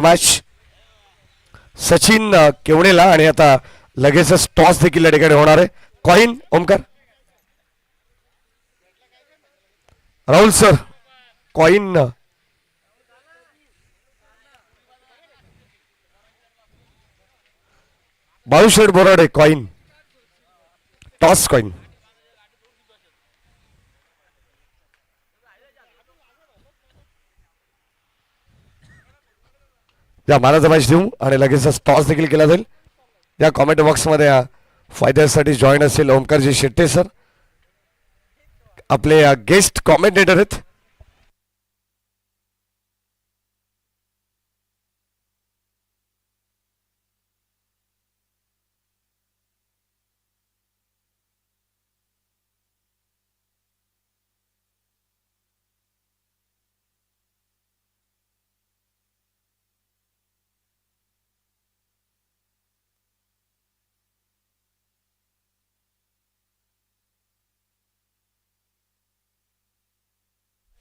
Match Sachin केवणेला आणि आता लगेचच टॉस देखील या ठिकाणी होणार आहे. Coin Omkar Rahul sir coin Balusheth Borade coin toss coin या मानाचा मॅच देऊ आणि लगेचच टॉस देखील केला जाईल. या कॉमेंट बॉक्समध्ये फायद्यासाठी जॉईन असेल ओमकारजी शेट्टे सर आपले गेस्ट कॉमेंटेटर आहेत.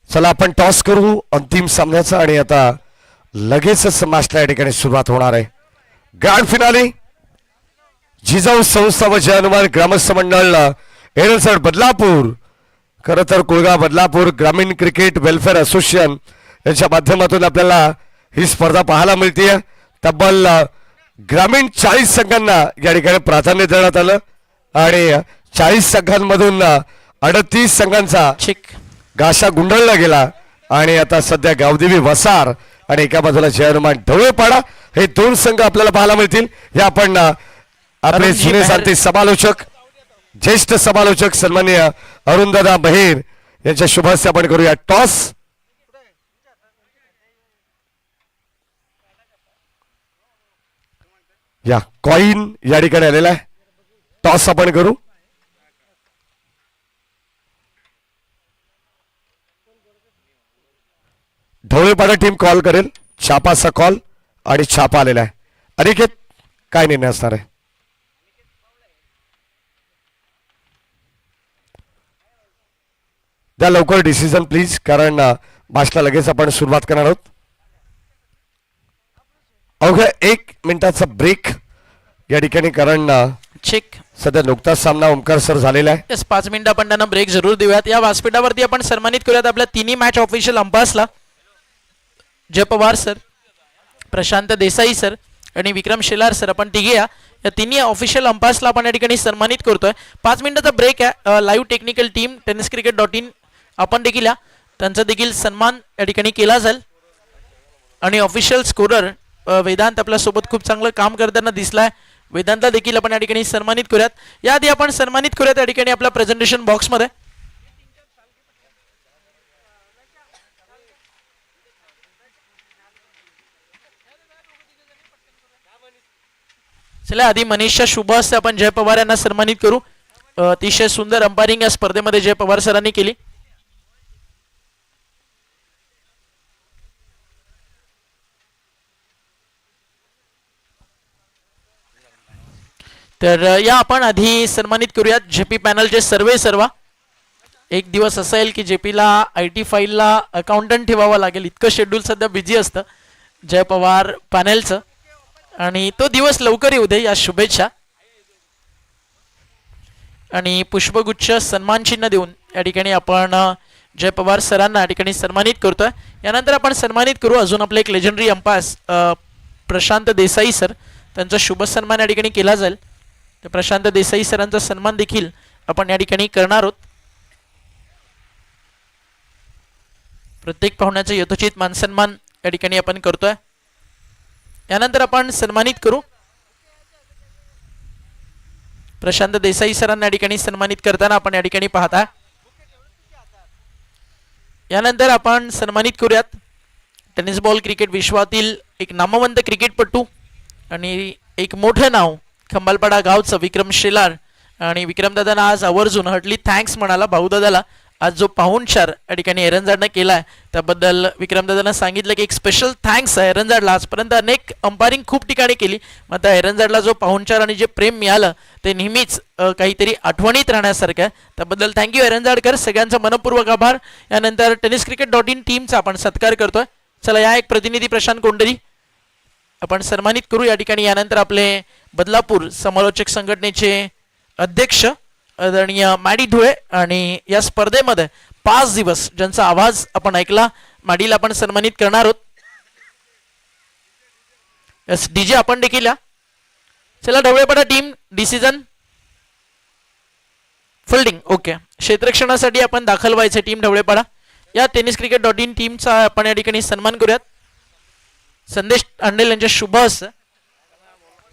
चला आपण टॉस करू अंतिम सामन्याचा आणि आता लगेचच मॅचला या ठिकाणी सुरुवात होणार आहे. ग्रँड फिनाले जिजाऊ संस्था व जय हनुमान ग्रामस्थ मंडळ एरळसड बदलापूर खरं तर कुळगाव बदलापूर ग्रामीण क्रिकेट वेलफेअर असोसिएशन यांच्या माध्यमातून आपल्याला ही स्पर्धा पाहायला मिळते. तब्बल ग्रामीण 40 संघांना या ठिकाणी प्राधान्य देण्यात आलं आणि 40 संघांमधून 38 संघांचा गाशा गुंडळला गेला आणि आता सध्या गावदेवी वसार आणि एका बाजूला जय हनुमान ढवळेपाडा हे दोन संघ आपल्याला पाहायला मिळतील. हे आपण आपले जुने सारथी समालोचक ज्येष्ठ समालोचक सन्माननीय अरुणदादा बहेर यांच्या शुभ हस्ते आपण करूया टॉस. या कॉइन या ठिकाणी आलेला आहे. टॉस आपण करू. ढवळेपाडा टीम कॉल करेल. छापाचा कॉल आणि छापा आलेला आहे. अनिकेत काय निर्णय असणार आहे? द्या लवकर डिसिजन प्लीज कारण मॅचला लगेच आपण सुरुवात करणार आहोत. अवघ्या 1 मिनिटाचा ब्रेक या ठिकाणी कारण चेक सध्या नुकताच सामना ओमकार सर झालेला आहे. 5 मिनिटं आपण त्यांना ब्रेक जरूर देऊयात. या व्यासपीठावरती आपण सन्मानित करूयात आपल्या तिन्ही मॅच ऑफिशियल अंपायर्सला. जय पवार सर, प्रशांत देसाई सर आणि विक्रम शेलार सर आपण तिघे या तिन्ही ऑफिशियल अंपायर्सला आपण या ठिकाणी सन्मानित करतोय. 5 मिनिटाचा ब्रेक आहे. लाईव्ह टेक्निकल टीम tenniscricket.in आपण देखील या त्यांचा देखील सन्मान या ठिकाणी केला जाईल आणि ऑफिशियल स्कोरर वेदांत आपल्यासोबत खूप चांगलं काम करताना दिसलाय. वेदांतला देखील आपण या ठिकाणी सन्मानित करूयात. याआधी आपण सन्मानित करूयात या ठिकाणी आपल्या प्रेझेंटेशन बॉक्समध्ये. चला आधी मनीषच्या शुभ हस्ते आपण जय पवार यांना सन्मानित करू. अतिशय सुंदर अंपायरिंग या स्पर्धेमध्ये जय पवार सरांनी केली. तर या आपण आधी सन्मानित करूयात जेपी पॅनलचे सर्व. एक दिवस असं येईल की जेपीला IT फाईलला अकाउंटंट ठेवावा लागेल, इतकं शेड्यूल सध्या बिझी असतं जय पवार पॅनलचं आणि तो दिवस लवकर येऊ दे या शुभेच्छा. आणि पुष्पगुच्छ सन्मान चिन्ह देऊन या ठिकाणी आपण जय पवार सरांना या ठिकाणी सन्मानित करतोय. यानंतर आपण सन्मानित करू अजून आपले एक लेजंडरी अंपायर प्रशांत देसाई सर, त्यांचा शुभ सन्मान या ठिकाणी केला जाईल. तर प्रशांत देसाई सरांचा सन्मान देखील आपण या ठिकाणी करणार आहोत. प्रत्येक पाहुण्याचा यथोचित मानसन्मान या ठिकाणी आपण करतोय. यानंतर आपण सन्मानित करू प्रशांत देसाई सरांना या ठिकाणी सन्मानित करताना आपण या ठिकाणी पाहता. यानंतर आपण सन्मानित करूयात टेनिस बॉल क्रिकेट विश्वातील एक नामवंत क्रिकेटपटू आणि एक मोठं नाव खंबालपाडा गावचं विक्रम शेलार. आणि विक्रमदादांना आज आवर्जून हर्टली थँक्स म्हणाला भाऊदादाला. आज जो पाहुणचार या ठिकाणी एरंजाडनं केलाय त्याबद्दल विक्रमदादांना सांगितलं की एक स्पेशल थँक्स आहे एरंजाडला. आजपर्यंत अनेक अंपायरिंग खूप ठिकाणी केली, मग त्या एरंजाडला जो पाहुणचार आणि जे प्रेम मिळालं ते नेहमीच काहीतरी आठवणीत राहण्यासारखं आहे. त्याबद्दल थँक्यू एरंजाडकर, सगळ्यांचा मनपूर्वक आभार. यानंतर tenniscricket.in टीमचा आपण सत्कार करतोय. चला या एक प्रतिनिधी प्रशांत कोंडरी आपण सन्मानित करू या ठिकाणी. यानंतर आपले बदलापूर समालोचक संघटनेचे अध्यक्ष आदरणीय माडी धुळे आणि या स्पर्धेमध्ये 5 दिवस ज्यांचा आवाज आपण ऐकला माडीला आपण सन्मानित करणार आहोत. यस डीजे आपण देखील या. चला ढवळेपाडा टीम डिसिजन फिल्डिंग ओके. क्षेत्ररक्षणासाठी आपण दाखल व्हायचं टीम ढवळेपाडा. या tenniscricket.in टीमचा आपण या ठिकाणी सन्मान करूयात. संदेश अंडेल यांच्या शुभ हस्ते.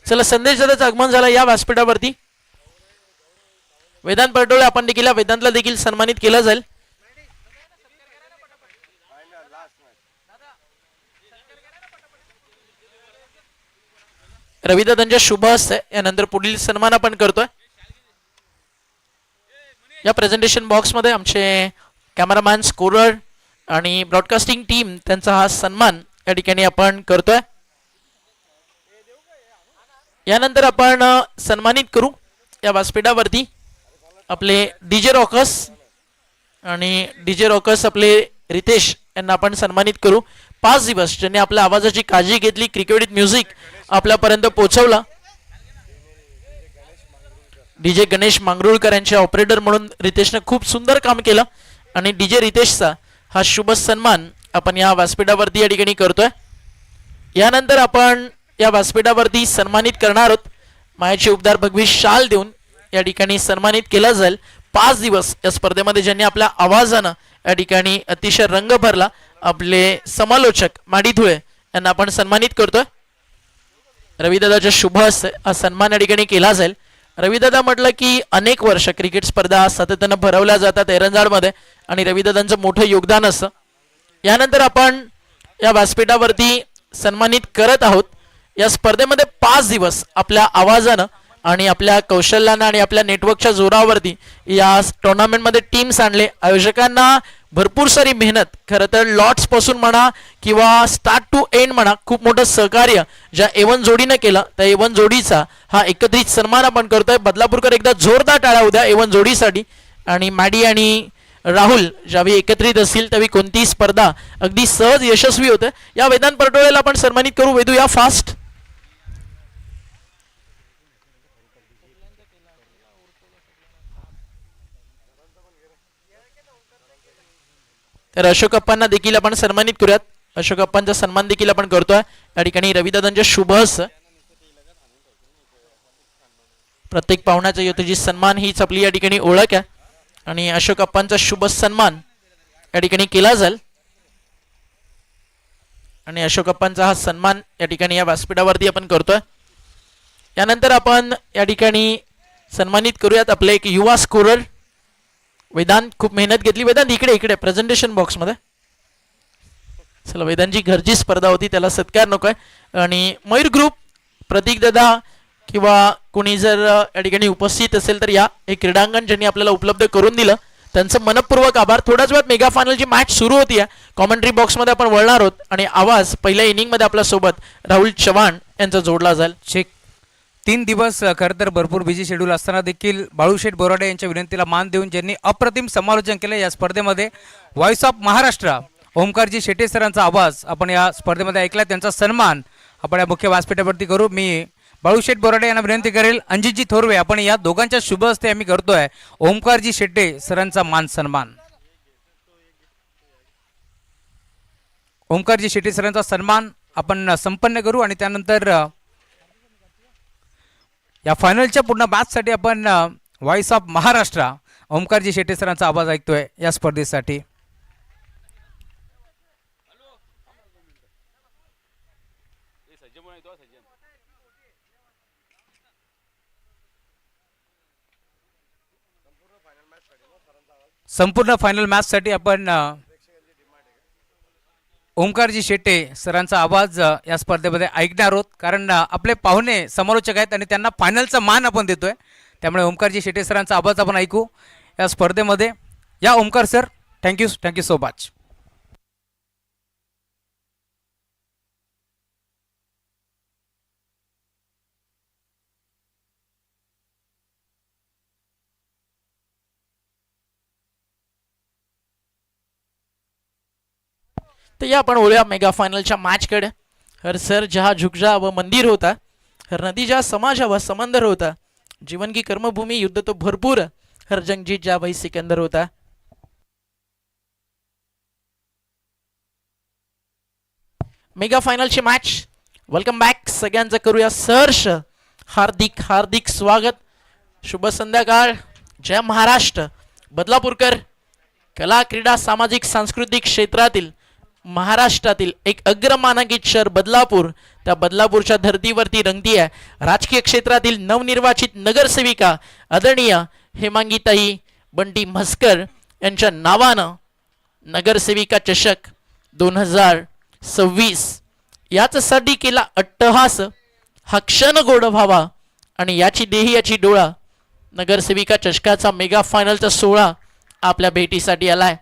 चला संदेश दादाचं आगमन झालं या व्यासपीठावरती. वेदांत पटोळे आपण देखील वेदांतला देखील सन्मानित केलं जाईल. रविदादांच्या शुभ हस्ते यानंतर पुढील सन्मान आपण करतोय. या प्रेझेंटेशन बॉक्स मध्ये आमचे कॅमेरामॅन स्कोरर आणि ब्रॉडकास्टिंग टीम त्यांचा हा सन्मान या ठिकाणी आपण करतोय. यानंतर आपण सन्मानित करू या व्यासपीठावरती आपले डीजे रॉकर्स आणि डीजे रॉकर्स आपले रितेश यांना आपण सन्मानित करू. 5 दिवस ज्यांनी आपल्या आवाजाची काळजी घेतली, क्रिकेट विथ म्युझिक आपल्यापर्यंत पोहोचवला. डीजे गणेश मांगरुळकर यांचे ऑपरेटर म्हणून रितेशने खूप सुंदर काम केलं आणि डीजे रितेशचा हा शुभ सन्मान आपण या व्यासपीठावरती या ठिकाणी करतोय. यानंतर आपण या व्यासपीठावरती सन्मानित करणार आहोत. मायाची उपदार भगवी शाल देऊन या ठिकाणी सन्मानित केलं जाईल. 5 दिवस या स्पर्धेमध्ये ज्यांनी आपल्या आवाजानं या ठिकाणी अतिशय रंग भरला आपले समालोचक माडी धुळे यांना आपण सन्मानित करतोय. रविदादाच्या शुभ हस्ते हा सन्मान या ठिकाणी केला जाईल. रविदादा म्हटलं की अनेक वर्ष क्रिकेट स्पर्धा सातत्यानं भरवल्या जातात एरंजाडमध्ये आणि रविदादांचं मोठं योगदान असतं. यानंतर आपण या व्यासपीठावरती सन्मानित करत आहोत. या स्पर्धेमध्ये 5 दिवस आपल्या आवाजानं आणि आपल्या कौशल्यानं आणि आपल्या नेटवर्कच्या जोरावरती या टुर्नामेंटमध्ये टीम्स आणले. आयोजकांना भरपूर सारी मेहनत, खरं तर लॉट्स पासून म्हणा किंवा स्टार्ट टू एंड म्हणा खूप मोठं सहकार्य ज्या A1 जोडीनं केलं त्या A1 जोडीचा हा एकत्रित सन्मान आपण करतोय. बदलापूरकर एकदा जोरदार टाळ्या उद्या A1 जोडीसाठी. आणि मॅडी आणि राहुल ज्यावेळी एकत्रित असतील त्यावेळी कोणतीही स्पर्धा अगदी सहज यशस्वी होते. या वेदांत पटोळेला आपण सन्मानित करू. वेदू या फास्ट. तर अशोक अप्पांना देखील आपण सन्मानित करूयात. अशोक अप्पांचा सन्मान देखील आपण करतोय या ठिकाणी. रविदादांच्या शुभ हस्ते प्रत्येक पाहुण्याचा योथेची सन्मान हीच आपली या ठिकाणी ओळख आहे आणि अशोक अप्पांचा शुभ सन्मान या ठिकाणी केला जाईल. आणि अशोक अप्पांचा हा सन्मान या ठिकाणी या व्यासपीठावरती आपण करतोय. यानंतर आपण या ठिकाणी सन्मानित करूयात आपले एक युवा स्कोरर वेदांत. खूप मेहनत घेतली. वेदांत इकडे इकडे प्रेझेंटेशन बॉक्स मध्ये. चला वेदांतची घरची स्पर्धा होती त्याला सत्कार नकोय. आणि मयूर ग्रुप प्रतीक दादा किंवा कोणी जर या ठिकाणी उपस्थित असेल तर या हे क्रीडांगण ज्यांनी आपल्याला उपलब्ध करून दिलं त्यांचं मनपूर्वक आभार. थोड्याच वेळात मेगा फायनलची मॅच सुरू होती. कॉमेंट्री बॉक्समध्ये आपण वळणार आहोत आणि आवाज पहिल्या इनिंगमध्ये आपल्यासोबत राहुल चव्हाण यांचा जोडला जाईल. चेक 3 दिवस खरं तर भरपूर बिझी शेड्यूल असताना देखील बाळूशेठ बोराडे यांच्या विनंतीला मान देऊन ज्यांनी अप्रतिम समालोचन केलं या स्पर्धेमध्ये व्हॉइस ऑफ महाराष्ट्र ओमकारजी शेटे सरांचा आवाज आपण या स्पर्धेमध्ये ऐकला. त्यांचा सन्मान आपण या मुख्य व्यासपीठावरती करू. मी बाळूशेठ बोराडे यांना विनंती करेल अंजितजी थोरवे आपण या दोघांच्या शुभ हस्ते आम्ही करतोय ओमकारजी शेटे सरांचा मान सन्मान. ओमकारजी शेटे सरांचा सन्मान आपण संपन्न करू आणि त्यानंतर या फायनलच्या पूर्ण मॅचसाठी आपण व्हॉइस ऑफ महाराष्ट्र ओमकारजी शेटे सरांचा आवाज ऐकतोय या स्पर्धेसाठी. संपूर्ण फायनल मॅचसाठी आपण ओमकारजी शेटे सरांचा आवाज या स्पर्धेमध्ये ऐकणार आहोत. कारण आपले पाहुणे समालोचक आहेत आणि त्यांना फायनलचा मान आपण देतोय. त्यामुळे ओमकारजी शेटे सरांचा आवाज आपण ऐकू या स्पर्धेमध्ये. या Omkar sir, thank you so much. तर या आपण वळूया मेगा फायनलच्या मॅचकडे. हर सर जहा झुक जा व मंदिर होता, हर नदी जा समाजा व समंदर होता, जीवन की कर्मभूमी युद्ध तो भरपूर, हर जंग जीत जा वही सिकंदर होता. मेगा फायनलची मॅच. वेलकम बॅक सगळ्यांचं करूया सहर्ष हार्दिक हार्दिक स्वागत. शुभ संध्याकाळ. जय महाराष्ट्र. बदलापूरकर कला क्रीडा सामाजिक सांस्कृतिक क्षेत्रातील महाराष्ट्रातील एक अग्रमानांकित शहर बदलापूर, त्या बदलापूरच्या धर्तीवरती रंगती आहे. राजकीय क्षेत्रातील नवनिर्वाचित नगरसेविका आदरणीय हेमांगीताई बंटी म्हस्कर यांच्या नावानं नगरसेविका चषक 2026 याच्यासाठी केला अट्टहास. हा क्षण गोड व्हावा आणि याची देही याची डोळा. नगरसेविका चषकाचा मेगा फायनलचा सोहळा आपल्या भेटीसाठी आलाय.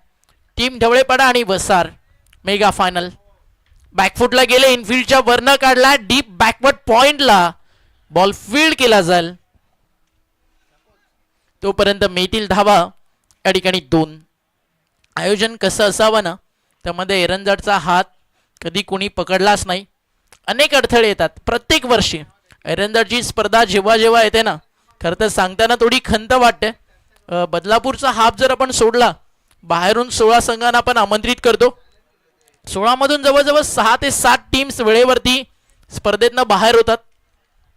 टीम ढवळेपाडा आणि वसार मेगा फायनल. बॅकफुटला गेले, इनफिल्डच्या वरनं काढला, डीप बॅकवर्ड पॉइंटला बॉल फील्ड केला जाईल, तोपर्यंत मिळतील धावा. या ठिकाणी 2. आयोजन कसं असावं ना, त्यामध्ये एरंजाडचा हात कधी कोणी पकडलाच नाही. अनेक अडथळे येतात प्रत्येक वर्षी. एरंजाडची स्पर्धा जेव्हा जेव्हा येते ना, खरं तर सांगताना थोडी खंत वाटते. बदलापूरचा हाफ जर आपण सोडला, बाहेरून 16 संघांना आपण आमंत्रित करतो. 16 मधून जवळजवळ 6 ते 7 टीम्स वेळेवरती स्पर्धेतनं बाहेर होतात.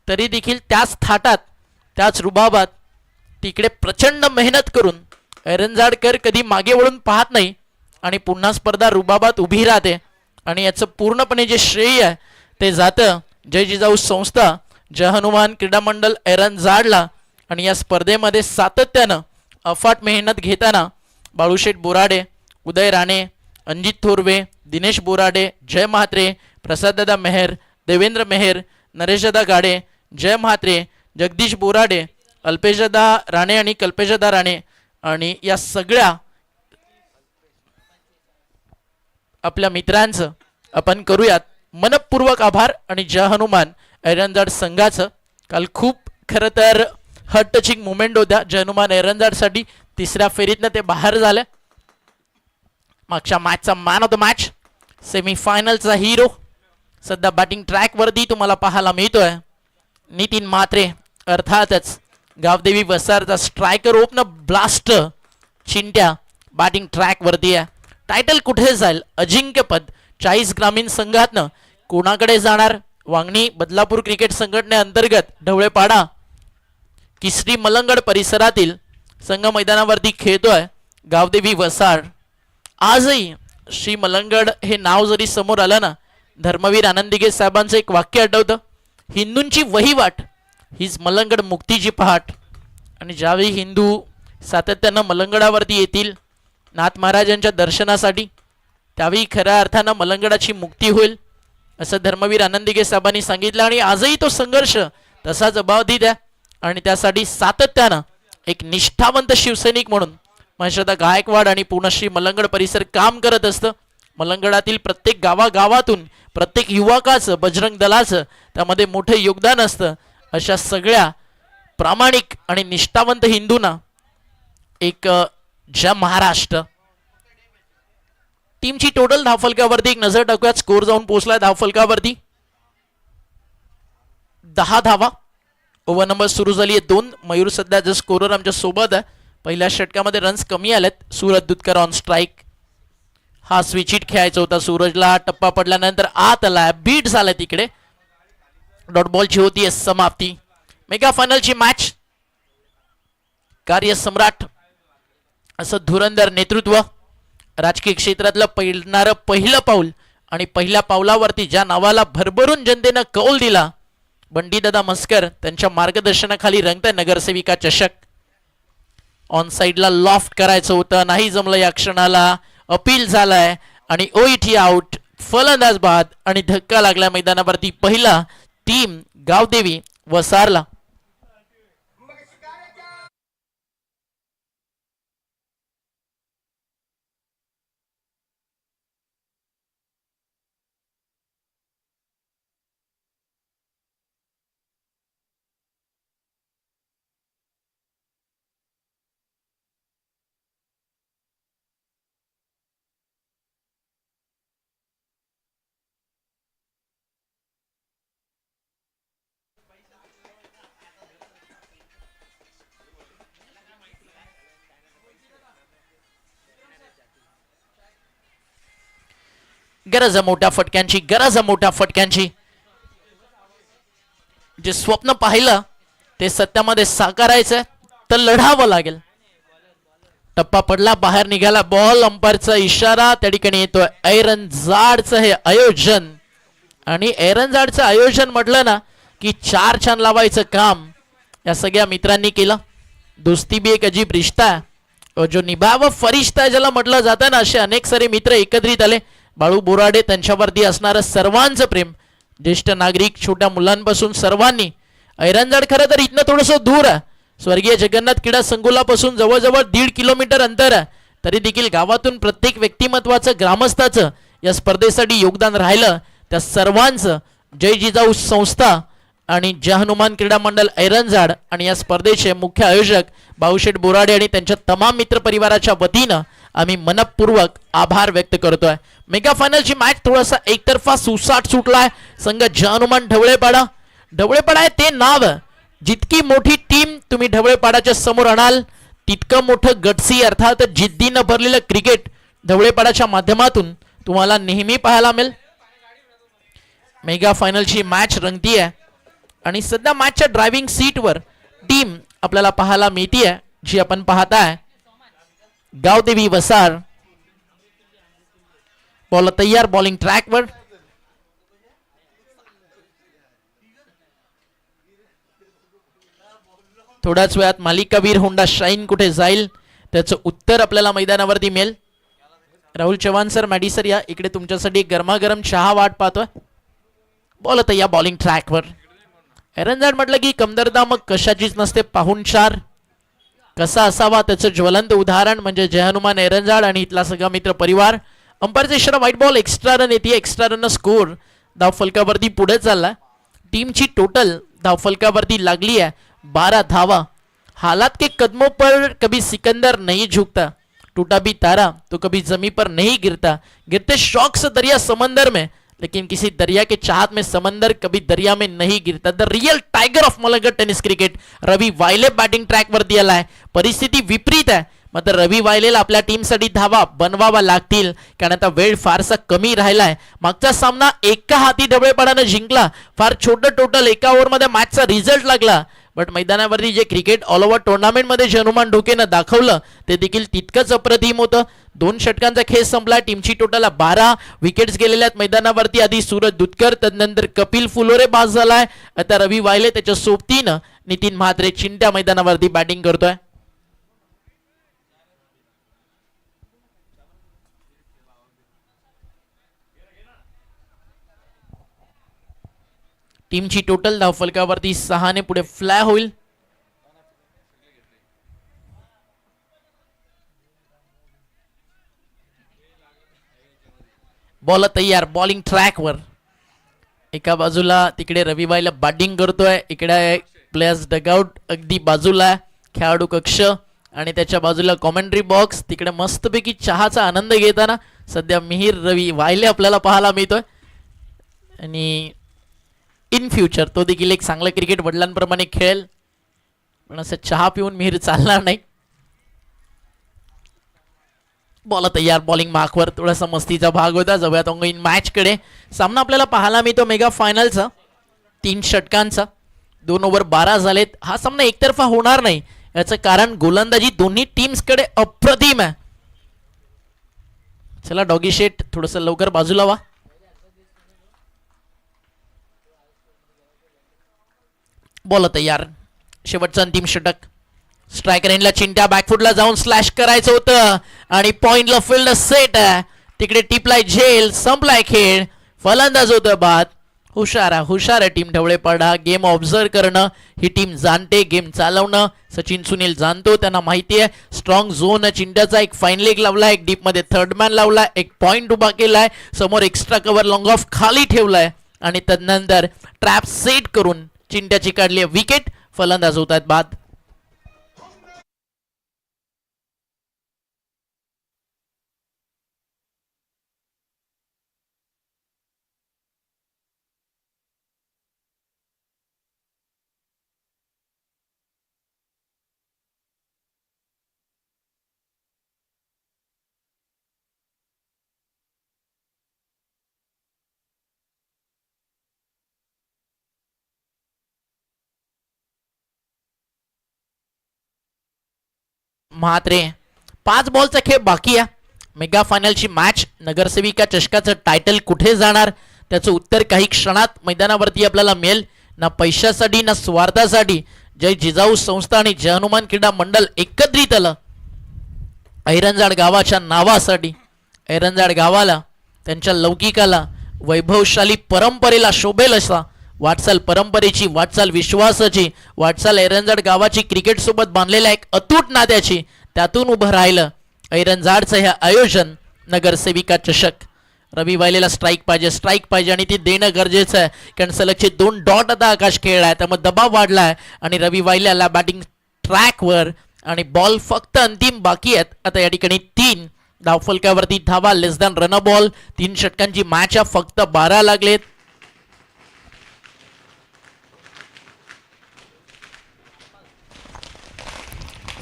तरी देखील त्याच थाटात त्याच रुबाबात तिकडे प्रचंड मेहनत करून एरंजाडकर कधी मागे वळून पाहत नाही आणि पुन्हा स्पर्धा रुबाबात उभी राहते. आणि याचं पूर्णपणे जे श्रेय आहे ते जातं जय जिजाऊ संस्था, जय हनुमान क्रीडा मंडळ एरंजाडला. आणि या स्पर्धेमध्ये सातत्यानं अफाट मेहनत घेताना बाळूशेठ बोराडे, उदय राणे, अंजित थोरवे, दिनेश बोराडे, जय म्हात्रे, प्रसाददादा मेहर, देवेंद्र मेहर, नरेशदादा गाडे, जय म्हात्रे, जगदीश बोराडे, अल्पेशदादा राणे आणि कल्पेशदादा राणे आणि या सगळ्या आपल्या मित्रांचं आपण करूयात मनपूर्वक आभार. आणि जय हनुमान एरंजाड संघाचं काल खूप खरं तर हार्ट टचिंग मुवमेंट होत्या. जय हनुमान एरंजाडसाठी 3ऱ्या फेरीतनं ते बाहेर झाले. मागच्या मॅचचा मॅन ऑफ द मॅच, सेमीफायनलचा हिरो सध्या बॅटिंग ट्रॅकवरती तुम्हाला पाहायला मिळतोय नितीन म्हात्रे. अर्थातच गावदेवी वसारचा striker open blast Chintya batting ट्रॅकवरती आहे. टायटल कुठे जाईल अजिंक्यपद 40 ग्रामीण संघातनं कोणाकडे जाणार? वांगणी बदलापूर क्रिकेट संघटनेअंतर्गत ढवळेपाडा किसरी मलंगड परिसरातील संघ मैदानावरती खेळतोय गावदेवी वसार. आजही श्री मलंगड हे नाव जरी समोर आलं ना, धर्मवीर आनंदिगे साहेबांचं एक वाक्य आठवतं, हिंदूंची वहिवाट हीच मलंगड मुक्तीची पहाट. आणि ज्यावेळी हिंदू सातत्यानं मलंगडावरती येतील नाथ महाराजांच्या दर्शनासाठी, त्यावेळी खऱ्या अर्थानं मलंगडाची मुक्ती होईल असं धर्मवीर आनंदिगे साहेबांनी सांगितलं. आणि आजही तो संघर्ष तसाच अबाधित आहे. आणि त्यासाठी सातत्यानं एक निष्ठावंत शिवसैनिक म्हणून महेशदा गायकवाड आणि पुणश्री मलंगड परिसर काम करत असतं. मलंगडातील प्रत्येक गावागावातून प्रत्येक युवकाचं, बजरंग दलाचं त्यामध्ये मोठं योगदान असतं. अशा सगळ्या प्रामाणिक आणि निष्ठावंत हिंदूंना एक जय महाराष्ट्र. टीमची टोटल धावफलकावरती एक नजर टाकूयात. स्कोर जाऊन पोहोचलाय धावफलकावरती 10 धावा. ओव्हर नंबर सुरू झाली आहे 2. मयूर सध्या जो स्कोरर आमच्या सोबत आहे. पहिल्या षटकामध्ये रन्स कमी आलेत. Suraj Dudhkar on strike. हा स्विच हिट खेळायचा होता सूरजला. टप्पा पडल्यानंतर आत आलाय, बीट झालाय तिकडे. डॉट बॉलची होती समाप्ती. मेगा फायनलची मॅच. कार्य सम्राट असं धुरंधर नेतृत्व, राजकीय क्षेत्रातलं पहिलं पाऊल आणि पहिल्या पावलावरती ज्या नावाला भरभरून जनतेनं कौल दिला, बंटीदादा म्हस्कर त्यांच्या मार्गदर्शनाखाली रंगतंय नगरसेविका चषक. ऑन साइडला लॉफ्ट करायचं होतं, नाही जमलं या क्षणाला. अपील झालाय आणि ओईटी आउट. फलंदाज बाद आणि धक्का लागला मैदानावरती पहिला टीम गावदेवी वसारला. गरज आहे मोठ्या फटक्यांची, गरज आहे मोठ्या फटक्यांची. जे स्वप्न पाहिलं ते सत्यामध्ये साकारायचंय तर लढावं लागेल. टप्पा पडला, बाहेर निघाला बॉल, अंपायरचा इशारा. त्या ठिकाणी येतोय ऐरनजाडचं हे आयोजन. आणि ऐरनजाडचं आयोजन म्हटलं ना की 4 छान लावायचं काम या सगळ्या मित्रांनी केलं. दोस्ती भी एक अजीब रिश्ता है और जो निभाव फरिश्ता है ज्याला म्हटलं जातं ना, असे अनेक सारे मित्र एकत्रित आले. बाळू बोराडे, त्यांच्यावरती असणारं सर्वांचं प्रेम, ज्येष्ठ नागरिक, छोट्या मुलांपासून सर्वांनी. ऐरनजाड खरं तर इथनं थोडंसं दूर आहे, स्वर्गीय जगन्नाथ क्रीडा संकुलापासून जवळजवळ 1.5 किलोमीटर अंतर आहे. तरी देखील गावातून प्रत्येक व्यक्तिमत्वाचं, ग्रामस्थाचं या स्पर्धेसाठी योगदान राहिलं. त्या सर्वांचं जय जिजाऊ संस्था आणि जय हनुमान क्रीडा मंडळ ऐरनजाड आणि या स्पर्धेचे मुख्य आयोजक भाऊशेठ बोराडे आणि त्यांच्या तमाम मित्र परिवाराच्या वतीनं आम्ही मनपूर्वक आभार व्यक्त करतोय. मेगा फायनलची मॅच थोडासा एकतर्फा सुसाट सुटलाय. संघ जय हनुमान ढवळेपाडा. ढवळेपाडा आहे ते नाव, जितकी मोठी टीम तुम्ही ढवळेपाडाच्या समोर आणाल तितकं मोठं गटसी अर्थात जिद्दीनं भरलेलं क्रिकेट ढवळेपाडाच्या माध्यमातून तुम्हाला नेहमी पाहायला मिळेल. मेगा फायनलची मॅच रंगती आहे आणि सध्या मॅचच्या ड्रायव्हिंग सीटवर टीम आपल्याला पाहायला मिळतीये, जी आपण पाहताय गावदेवी वसार. बॉल तयार, बॉलिंग ट्रॅकवर. थोड्याच वेळात मालिकावीर होंडा शाईन कुठे जाईल त्याचं उत्तर आपल्याला मैदानावरती मिळेल. Rahul Chavan sir, Maddy sir, या इकडे तुमच्यासाठी गरमागरम चहा वाट पाहतोय. बॉल तयार, बॉलिंग ट्रॅकवर. ऐरनजाड म्हटलं की कमतरता मग कशाचीच नसते. पाहुणचार कसा असावा त्याचं ज्वलंत उदाहरण म्हणजे जय हनुमान ऐरनजाड आणि इथला सगळा मित्र परिवार. अंपायरचा इशारा, व्हाईट बॉल, एक्स्ट्रा रन येते. एक्स्ट्रा रन स्कोर धाव फलकावरती पुढे चालला. टीमची टोटल धाव फलकावरती लागली आहे 12 धावा. हालात के कदमों पर कभी सिकंदर नहीं झुकता, टूटा भी तारा तो कभी जमी पर नहीं गिरता, गिरते शौक से दरिया समंदर में, लेकिन किसी दरिया के चाहत में समंदर कभी दरिया में नहीं गिरता. The real tiger of Malangat tennis cricket Ravi Vayle batting track वरती आलाय. परिस्थिती विपरीत आहे, मात्र रवी वायलेला आपल्या टीमसाठी धावा बनवावा लागतील, कारण आता वेळ फारसा कमी राहिलाय. मागचा सामना एका हाती ढवळेपाडानं जिंकला. फार छोटं टोटल, एका ओव्हरमध्ये मॅचचा रिझल्ट लागला. बट मैदानावरती जे क्रिकेट ऑल ओव्हर टुर्नामेंटमध्ये जे हनुमान ढोकेनं दाखवलं ते देखील तितकंच अप्रतिम होतं. 2 षटकांचा खेळ संपला. टीमची टोटल 12 विकेट्स गेलेल्या आहेत मैदानावरती. आधी सूरज दुधकर, तदनंतर कपिल फुलोरे बाद झालाय. आता रवी वायले, त्याच्या सोबतीनं नितीन म्हात्रे चिंट्या मैदानावरती बॅटिंग करतोय. टीमची टोटल धाव फलकावरती 6 ने पुढे फ्लाय होईल. बॉल तयार, बॉलिंग ट्रॅकवर. एका बाजूला तिकडे रवी वायला बॅटिंग करतोय, इकडे प्लेयर्स डगआउट अगदी बाजूला, खेळाडू कक्ष आणि त्याच्या बाजूला कॉमेंट्री बॉक्स. तिकडे मस्तपैकी चहाचा आनंद घेताना सध्या मिहीर रवी वायले आपल्याला पाहायला मिळतोय. आणि इन फ्युचर तो देखील एक चांगला क्रिकेट वडिलांप्रमाणे खेळेल, पण असं चहा पिऊन मिहीर चालणार नाही. बॉल तयार, बॉलिंग मार्कवर. थोडासा मस्तीचा भाग होता. जवळत इन मॅच कडे सामना आपल्याला पाहायला मिळतो मेगा फायनलचा 3 षटकांचा. 2 ओव्हर 12 झालेत. हा सामना एकतर्फा होणार नाही, याचं कारण गोलंदाजी दोन्ही टीम्स कडे अप्रतिम आहे. चला डॉगी शेट थोडस लवकर बाजूला व्हा. बॉल तयार, शेवटचं अंतिम षटक. स्ट्रायकर एंडला चिंट्या बॅकफुटला जाऊन स्लॅश करायचं होतं आणि पॉइंटला फील्ड सेट आहे. तिकडे टिपलाय झेल, संपलाय खेळ. फलंदाज होतं बाद. हुशार आहे टीम ढवळेपाडा. गेम ऑब्झर्व करणं ही टीम जाणते, गेम चालवणं सचिन सुनील जाणतो, त्यांना माहिती आहे. स्ट्रॉंग झोन चिंट्याचा, एक फाईन लेग लावलाय, एक डीप मध्ये थर्ड मॅन लावलाय, एक पॉइंट उभा केलाय, समोर एक्स्ट्रा कव्हर लॉंग ऑफ खाली ठेवलाय आणि तदनंतर ट्रॅप सेट करून चिंट्याची काढली विकेट. फलंदाज होत आहेत बाद. म्हात्रे. 5 बॉलचा खेळ बाकी आहे. मेगा फायनलची मॅच, नगरसेविका चषकाचं टायटल कुठे जाणार त्याचं उत्तर काही क्षणात मैदानावरती आपल्याला मिळेल. ना पैशासाठी ना स्वार्थासाठी जय जिजाऊ संस्था आणि जय हनुमान क्रीडा मंडळ एकत्रित आलं ऐरंजाड गावाच्या नावासाठी. ऐरंजाड गावाला, त्यांच्या लौकिकाला, वैभवशाली परंपरेला शोभेल असा वाटचाल, परंपरेची वाटचाल, विश्वासाची वाटचाल, ऐरंजाड गावाची क्रिकेट सोबत बांधलेल्या एक अतूट नात्याची, त्यातून उभं राहिलं ऐरंजाडचं हे आयोजन नगरसेविका चषक. रवी वायलेला स्ट्राईक पाहिजे आणि ती देणं गरजेचं आहे, कारण सलगचे 2 डॉट आता आकाश खेळलाय, त्यामुळे दबाव वाढलाय आणि रवी वायल्याला बॅटिंग ट्रॅकवर आणि बॉल फक्त अंतिम बाकी आहेत. आता या ठिकाणी 3 धावफलकावरती धावा, लेस दॅन रन बॉल. 3 षटकांची मॅच आहे, फक्त 12 लागलेत.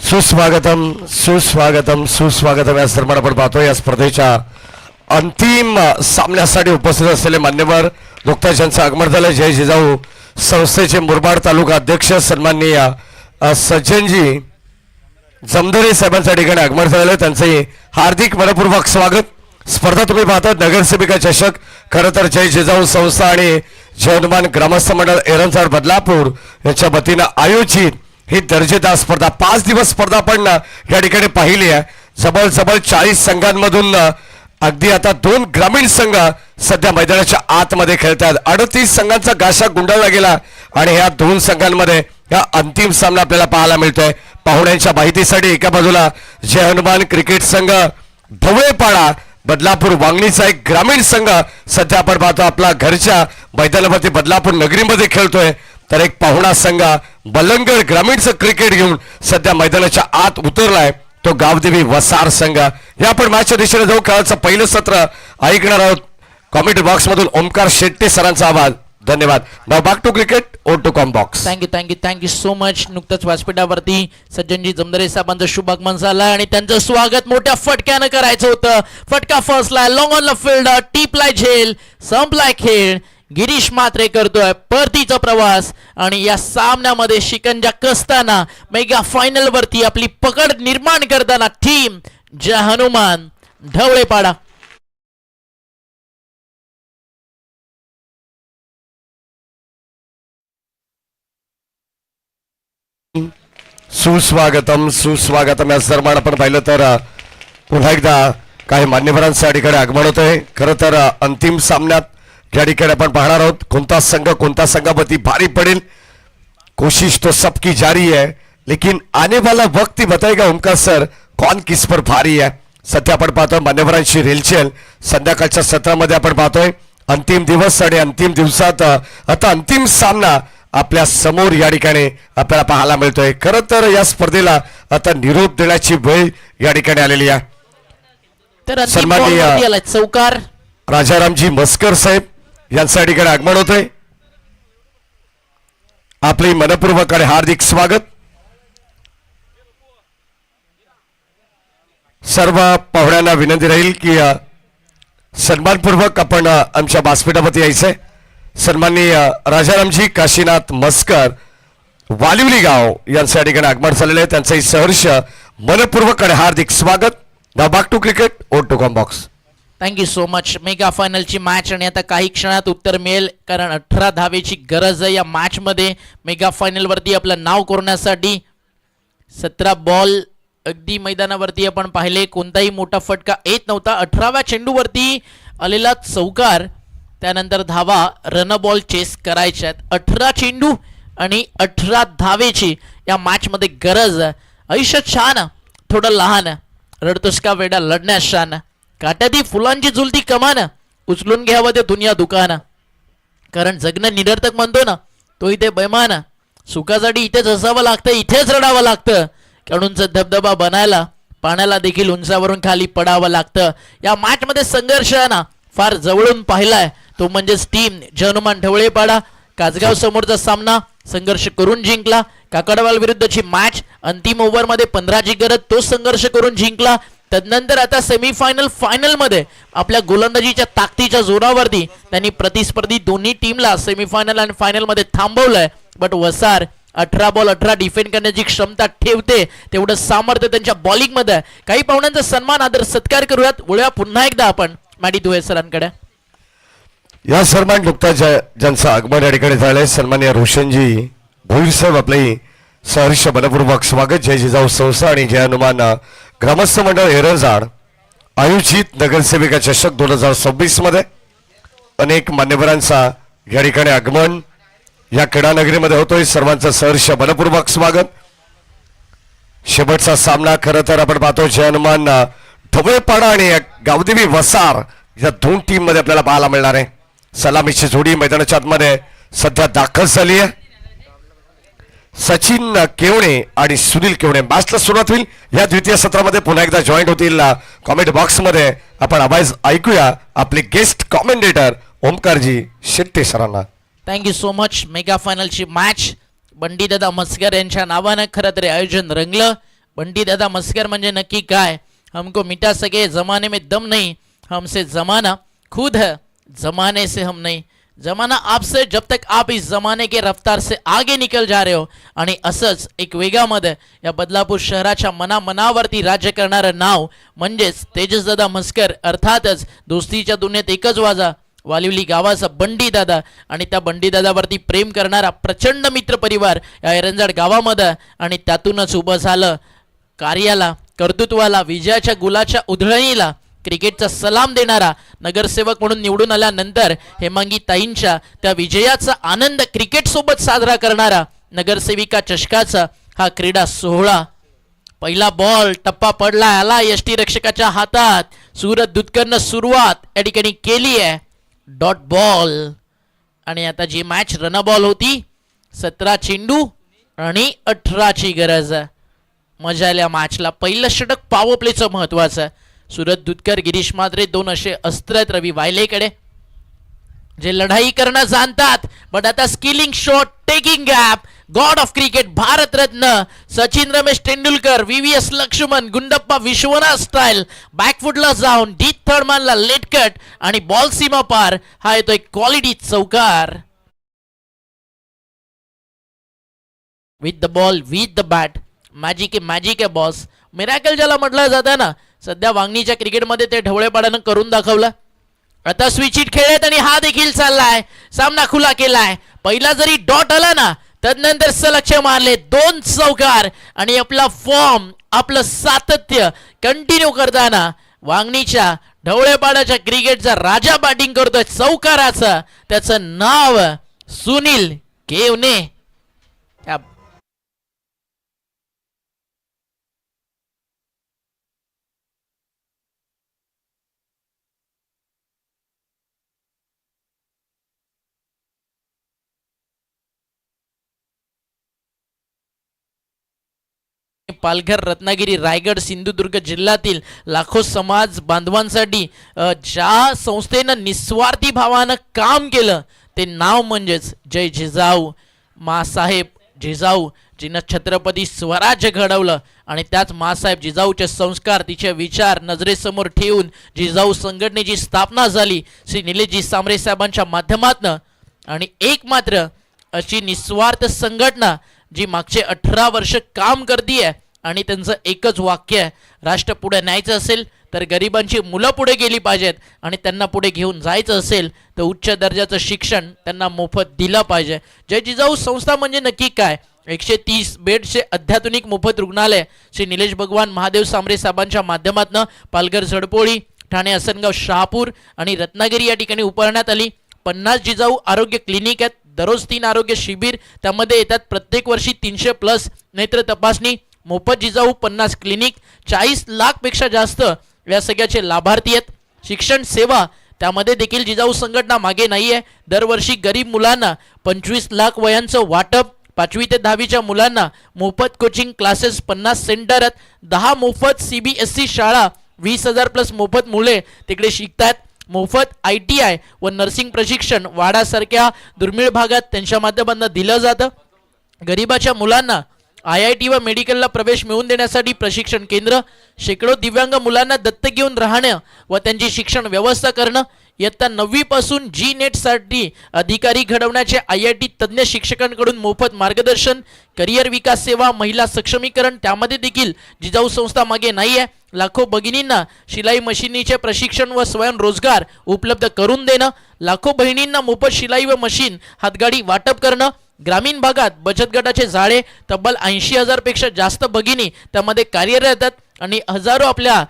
सुस्वागतम सुस्वागतम सुस्वागतम या सर्वांना आपण पाहतोय. या स्पर्धेच्या अंतिम सामन्यासाठी उपस्थित असलेले मान्यवर नुकताच ज्यांचं आगमन झालं, जय जिजाऊ संस्थेचे मुरबाड तालुका अध्यक्ष सन्माननीय सज्जनजी जमदरे साहेबांच्या ठिकाणी आगमन झालेलं, त्यांचे हार्दिक मनपूर्वक स्वागत. स्पर्धा तुम्ही पाहतात नगरसेविका चषक. खरं तर जय जिजाऊ संस्था आणि जय हनुमान ग्रामस्थ मंडळ एरंजाड बदलापूर यांच्या वतीनं आयोजित ही दर्जेदार स्पर्धा, 5 दिवस स्पर्धा आपण या ठिकाणी पाहिली आहे. जवळ 40 संघांमधून अगदी आता 2 ग्रामीण संघ सध्या मैदानाच्या आतमध्ये खेळतात. 38 संघांचा गाशा गुंडाळला गेला आणि ह्या 2 संघांमध्ये हा अंतिम सामना आपल्याला पाहायला मिळतोय. पाहुण्यांच्या माहितीसाठी एका बाजूला जय हनुमान क्रिकेट संघ ढवळेपाडा बदलापूर वांगणीचा एक ग्रामीण संघ सध्या आपण पाहतो आपला घरच्या मैदानावरती बदलापूर नगरीमध्ये खेळतोय, तर एक पाहुणा संघ बलंगड ग्रामीणचं क्रिकेट घेऊन सध्या मैदानाच्या आत उतरलाय, तो गावदेवी वसार संघ. या आपण मॅचच्या दिशेने जाऊ. खेळाचं पहिलं सत्र ऐकणार आहोत. कॉमेंट्री बॉक्स मधून ओमकार शेट्टे सरांचा आवाज. धन्यवाद. नाव back to cricket o two com box. Thank you so much. नुकतंच व्यासपीठावरती सज्जनजी जमदरे साहेबांचं शुभ आगमन झालं आणि त्यांचं स्वागत मोठ्या फटक्यानं करायचं होतं. फटका फर्स्टला, लॉंग ऑन द फील्ड, टीपलाय झेल, संपलाय खेळ. गिरीश म्हात्रे करतोय परतीचा प्रवास आणि या सामन्यामध्ये शिकंजा कसताना मेगा फायनल वरती आपली पकड निर्माण करताना टीम जय हनुमान ढवळेपाडा. सुस्वागतम सुस्वागतम या सर्वांना आपण पाहिलं तर पुन्हा एकदा काही मान्यवरांच्या ठिकाणी आगमन होत आहे. खरं तर अंतिम सामन्यात या ठिकाणी आपण पाहणार आहोत कोणता संघ कोणता संघावरती भारी पडेल. कोशिश तो सबकी जारी है, लेकिन आने वाला वक्त ही बताएगा ओमकार सर कौन किस पर भारी है. सध्या आपण पाहतोय मान्यवरांची रेलचेल संध्याकाळच्या सत्रामध्ये आपण पाहतोय. अंतिम दिवस आणि अंतिम दिवसात आता अंतिम सामना आपल्या समोर या ठिकाणी आपल्याला पाहायला मिळतोय. खरं तर या स्पर्धेला आता निरोप देण्याची वेळ या ठिकाणी आलेली आहे. तर सन्माननीय चौकार राजारामजी मस्कर साहेब यांच्या ठिकाणी आगमन होतंय. आपले मनपूर्वक आणि हार्दिक स्वागत. सर्व पाहुण्यांना विनंती राहील की सन्मानपूर्वक आपण आमच्या व्यासपीठावरती यायचंय. सन्माननीय राजारामजी काशीनाथ मस्कर वालिवली गाव यांच्या ठिकाणी आगमन झालेलं आहे. त्यांचंही सहर्ष मनपूर्वक आणि हार्दिक स्वागत. नाव back to cricket o two com box. Thank you so much. Mega फायनलची मॅच आणि आता काही क्षणात उत्तर मिळेल, कारण 18 धावेची गरज आहे या मॅच मध्ये मेगा फायनल वरती आपलं नाव कोरण्यासाठी. 17 बॉल अगदी मैदानावरती आपण पाहिले, कोणताही मोठा फटका येत नव्हता. 18व्या चेंडूवरती आलेला चौकार, त्यानंतर धावा, रन बॉल चेस करायच्या आहेत. 18 चेंडू आणि 18 धावेची या मॅच मध्ये गरज आहे. आयुष्य छान, थोडं लहान, रडतोस का वेडा लढण्यास शान, काट्याती फुलांची झुलती कमान, उचलून घ्यावं ते दुनिया दुकान, कारण जगणं निरर्थक म्हणतो ना तो इथे बैमान. सुखासाठी इथेच हसावं लागतं, इथेच रडावं लागतं, खेळूंचा धबधबा बनायला पाण्याला देखील उंचावरून खाली पडावं लागतं. या मॅच मध्ये संघर्ष आहे ना फार जवळून पाहिलाय, तो म्हणजेच टीम जय हनुमान ढवळेपाडा. कासगाव समोरचा सामना संघर्ष करून जिंकला. काकडवाल विरुद्धची मॅच अंतिम ओव्हर मध्ये 15ची गरज, तो संघर्ष करून जिंकला. तदनंतर आता सेमीफायनल फायनल मध्ये आपल्या गोलंदाजीच्या ताकदीच्या जोरावरती त्यांनी प्रतिस्पर्धी दोन्ही टीमला सेमीफायनल आणि फायनल मध्ये थांबवलंय. बट वसार 18 बॉल 18 डिफेंड करण्याची क्षमता ठेवते, तेवढं सामर्थ्य त्यांच्या बॉलिंगमध्ये आहे. काही पाहुण्यांचा सन्मान आदर सत्कार करूयात. वळूया पुन्हा एकदा आपण माडी दुहे सरांकडे. या सन्मान नुकताच ज्यांचं आगमन या ठिकाणी झालंय सन्मान्य रोशनजी भोईर साहेब आपले सहर्ष मनपूर्वक स्वागत. जय जिजाऊ संस्था आणि जय हनुमान ग्रामस्थ मंडळ एरळजाड आयोजित नगरसेविका चषक 2026 मध्ये अनेक मान्यवरांचा या ठिकाणी आगमन या क्रीडा नगरीमध्ये होतोय. सर्वांचं सहर्ष मनपूर्वक स्वागत. शेवटचा सामना खरं तर आपण पाहतो जय हनुमान ढवळेपाडा आणि गावदेवी वसार या दोन टीम मध्ये आपल्याला पाहायला मिळणार आहे. सलामीची जोडी मैदानाच्या आतमध्ये सध्या दाखल झाली आहे. सचिन केवणे आणि सुनील केवणे मॅचला सुरुवात होईल. या द्वितीय सत्रामध्ये पुन्हा एकदा जॉईंट होतील. कॉमेंट बॉक्स मध्ये आपण आवाज ऐकूया आपले गेस्ट कॉमेंटेटर ओमकारजी शेट्टे सरांना. Thank you so much. मेगा फायनलची मॅच बंडीदादा मस्कर यांच्या नावानं खरं तरी आयोजन रंगलं. बंडीदादा मस्कर म्हणजे नक्की काय? हमको मिटा सके जमाने में दम नहीं, हमसे जमाना खुद है, जमाने से हम नहीं. जमाना आपसे जब तक आप इस जमाने के रफ्तार से आगे निकल जा रहे हो. आणि असंच एक वेगामध्ये या बदलापूर शहराच्या मनावरती राज्य करणारं नाव म्हणजेच तेजसदादा मस्कर. अर्थातच दोस्तीच्या दुनियेत एकच वाजा वालिवली गावाचा बंडीदादा आणि त्या बंडीदादावरती प्रेम करणारा प्रचंड मित्र परिवार या एरंजाड गावामध्ये. आणि त्यातूनच उभं झालं कार्याला, कर्तृत्वाला, विजयाच्या गुलाच्या उधळणीला क्रिकेटचा सलाम देणारा नगरसेवक म्हणून निवडून आल्यानंतर हेमांगी ताईंच्या त्या विजयाचा आनंद क्रिकेट सोबत साजरा करणारा नगरसेविका चषकाचा हा क्रीडा सोहळा. पहिला बॉल टप्पा पडला, आला यष्टी रक्षकाच्या हातात. सूरज दुधकरनं सुरुवात या ठिकाणी केली आहे, डॉट बॉल. आणि आता जी मॅच रन बॉल होती, 17 चेंडू आणि 18 ची गरज आहे. मजा आल्या मॅचला. पहिलं षटक पॉवर प्लेचं महत्वाचं आहे. सूरज दुधकर, गिरीश मात्रे दोन असे अस्त्र आहेत रवी वायलेकडे जे लढाई करणं जाणतात. बट आता skilling shot, taking gap, god of cricket, Bharat Ratna Sachin Ramesh Tendulkar, VVS Laxman, Gundappa Vishwanath style बॅकफुटला जाऊन डीप थर्ड मॅनला लेट कट आणि बॉल सीमा पार. हा येतो एक क्वालिटी चौकार. With the ball, with the bat, magic आहे बॉस. मिरॅकल ज्याला म्हटलं जातं ना, सध्या वांगणीच्या क्रिकेटमध्ये ते ढवळेपाड्यानं करून दाखवलं. आता स्विच हिट खेळत आणि हा देखील चाललाय, सामना खुला केलाय. पहिला जरी डॉट आला ना, तदनंतर सलक्ष मारले 2 चौकार आणि आपला फॉर्म, आपलं सातत्य कंटिन्यू करताना वांगणीच्या ढवळेपाड्याच्या क्रिकेटचा राजा बॅटिंग करतोय चौकाराचा. त्याचं नाव सुनील केवने. पालघर, रत्नागिरी, रायगड, सिंधुदुर्ग जिल्ह्यातील लाखो समाज बांधवांसाठी ज्या संस्थेनं निस्वार्थी भावानं काम केलं ते नाव म्हणजेच जय जिजाऊ मासाहेब जिजाऊ, जिनं छत्रपती स्वराज्य घडवलं. आणि त्याच मासाहेब जिजाऊचे संस्कार, तिचे विचार नजरेसमोर ठेवून जिजाऊ संघटनेची स्थापना झाली श्री निलेशजी सांबरे साहेबांच्या माध्यमातून. आणि एक मात्र अशी निस्वार्थ संघटना जी मागचे 18 वर्ष काम करतीये आणि त्यांचं एकच वाक्य आहे, राष्ट्र पुढे न्यायचं असेल तर गरिबांची मुलं पुढे गेली पाहिजेत आणि त्यांना पुढे घेऊन जायचं असेल तर उच्च दर्जाचं शिक्षण त्यांना मोफत दिलं पाहिजे. जय जिजाऊ संस्था म्हणजे नक्की काय? 130 बेडचे अत्याधुनिक मोफत रुग्णालय श्री निलेश भगवान महादेव सांबरे साहेबांच्या माध्यमातून पालघर, झडपोळी, ठाणे, असनगाव, शहापूर आणि रत्नागिरी या ठिकाणी उभारण्यात आली. 50 जिजाऊ आरोग्य क्लिनिक आहेत, दररोज 3 आरोग्य शिबिर त्यामध्ये येतात. प्रत्येक वर्षी 300+ नेत्र तपासणी, मोफत जिजाऊ 50 क्लिनिक, 40 लाख पेक्षा जास्त या सगळ्याचे लाभार्थी आहेत. शिक्षण सेवा त्यामध्ये देखील जिजाऊ संघटना मागे नाहीये. दरवर्षी गरीब मुलांना 25 लाख वयांचं वाटप, 5वी ते 10वीच्या मुलांना मोफत कोचिंग क्लासेस 50 सेंटर आहेत, 10 मोफत CBSE शाळा, 20,000+ मोफत मुले तिकडे शिकतात. मोफत ITI व नर्सिंग प्रशिक्षण वाडासारख्या दुर्मिळ भागात त्यांच्या माध्यमातून दिलं जातं. गरिबाच्या मुलांना IIT व मेडिकलला प्रवेश मिळवून देण्यासाठी प्रशिक्षण केंद्र, शेकडो दिव्यांग मुलांना दत्तक घेऊन राहणं व त्यांची शिक्षण व्यवस्था करणं, इयत्ता 9वी पासून जी नेट साठी अधिकारी घडवण्याचे IIT तज्ज्ञ शिक्षकांकडून मोफत मार्गदर्शन, करिअर विकास सेवा, महिला सक्षमीकरण, त्यामध्ये देखील जिजाऊ संस्था मागे नाही आहे. लाखो भगिनींना शिलाई मशिनीचे प्रशिक्षण व स्वयंरोजगार उपलब्ध करून देणं, लाखो बहिणींना मोफत शिलाई व मशीन हातगाडी वाटप करणं, ग्रामीण भागात बचत गटाचे जाळे तब्बल 80,000 पेक्षा जास्त भगिनी त्यामध्ये कार्यरत आहेत आणि हजारो आपल्या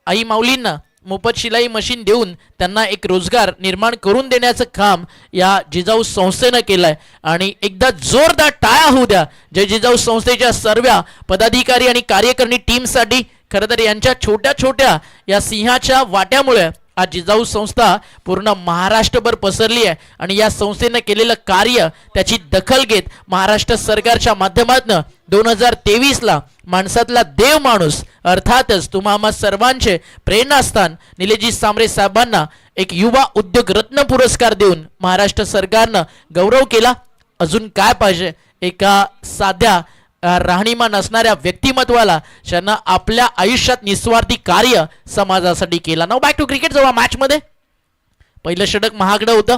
आई माऊलींना मोफत शिलाई मशीन देऊन त्यांना एक रोजगार निर्माण करून देण्याचं काम या जिजाऊ संस्थेनं केलंय. आणि एकदा जोरदार टाळ्या होऊ द्या जय जिजाऊ संस्थेच्या सर्व पदाधिकारी आणि कार्यकारिणी टीमसाठी. खरं तर यांच्या छोट्या छोट्या या सिंहाच्या वाट्यामुळे आज जिजाऊ संस्था पूर्ण महाराष्ट्रभर पसरली आहे आणि या संस्थेनं केलेलं कार्य त्याची दखल घेत महाराष्ट्र सरकारच्या माध्यमातून 2023ला माणसातला देव माणूस अर्थातच तुम्हा सर्वांचे प्रेरणास्थान निलेजी सांबरे साहेबांना एक युवा उद्योग रत्न पुरस्कार देऊन महाराष्ट्र सरकारनं गौरव केला. अजून काय पाहिजे एका साध्या राहणीमान असणाऱ्या व्यक्तिमत्वाला ज्यांना आपल्या आयुष्यात निस्वार्थी कार्य समाजासाठी केला. नाव बॅक टू क्रिकेट. जेव्हा मॅच मध्ये पहिलं षटक महागडं होतं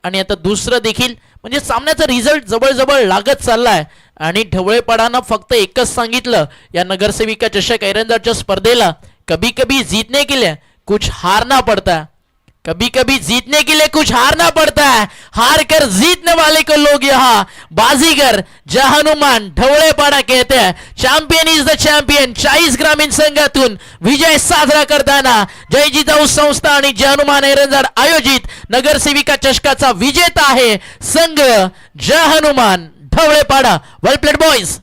आणि आता दुसरं देखील, म्हणजे सामन्याचा रिझल्ट जवळजवळ लागत चाललाय आणि ढवळेपणानं फक्त एकच सांगितलं या नगरसेविका चषक ऐरंदाजच्या स्पर्धेला, कभी कभी जीतने के लिए कुछ हारना पड़ता है, कभी कभी जीतने के लिए कुछ हारना पड़ता है, हार कर जीतने वाले को लोग यहाँ बाजीगर जहानुमान ढवळेपाडा कहते हैं. Champion is the champion. 40 ग्रामीण संघातून विजय साजरा करताना जय जिजाऊ संस्था आणि जहानुमान ऐरंजाड आयोजित नगरसेविका चषकाचा विजेता आहे संघ जहानुमान ढवळेपाडा. वेल प्लेड बॉयज.